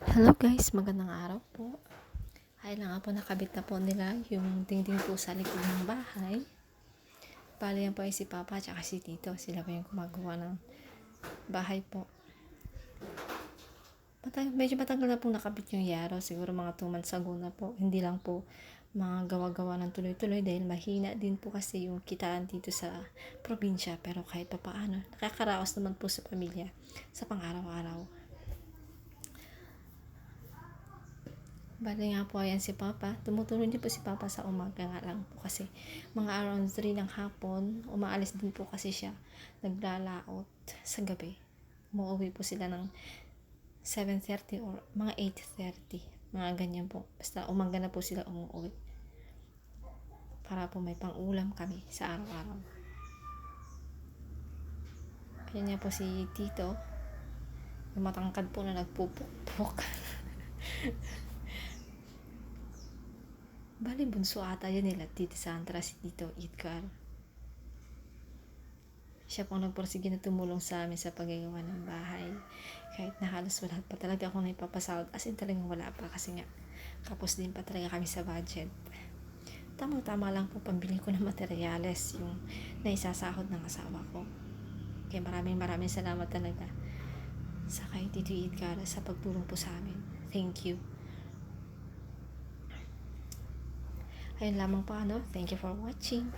Hello guys, magandang araw po. Ay lang nga po, nakabit na po nila yung dingding po sa likod ng bahay. Bali yan po ay si Papa at si Tito. Sila po yung gumagawa ng bahay po. Medyo matagal na po nakabit yung yaro. Siguro mga 2 months ago na po. Hindi lang po mga gawa-gawa ng tuloy-tuloy dahil mahina din po kasi yung kitaan dito sa probinsya. Pero kahit pa paano, nakakaraos naman po sa pamilya sa pang-araw-araw. Bali nga po, ayan si Papa. Tumutulong din po si Papa sa umaga nga lang po kasi mga around 3 ng hapon, umaalis din po kasi siya. Naglalaot sa gabi. Umuwi po sila ng 7:30 or mga 8:30. Mga ganyan po. Basta umaga na po sila umuwi. Para po may pang-ulam kami sa araw-araw. Ayan niya po si Tito. Yung matangkad po na nagpupukpok. Bali, bunso ata yun nila, Tito Sandra, si Tito Edgar. Siya pong nagpursige na tumulong sa amin sa paggagawa ng bahay. Kahit na halos wala pa talaga akong naipapasahod. As in talagang wala pa kasi nga kapos din pa talaga kami sa budget. Tamang-tama lang po pambili ko ng materyales yung naisasahod ng asawa ko. Kaya maraming salamat talaga sa kay Tito Edgar sa pagtulong po sa amin. Thank you. Ayun lamang po, Thank you for watching.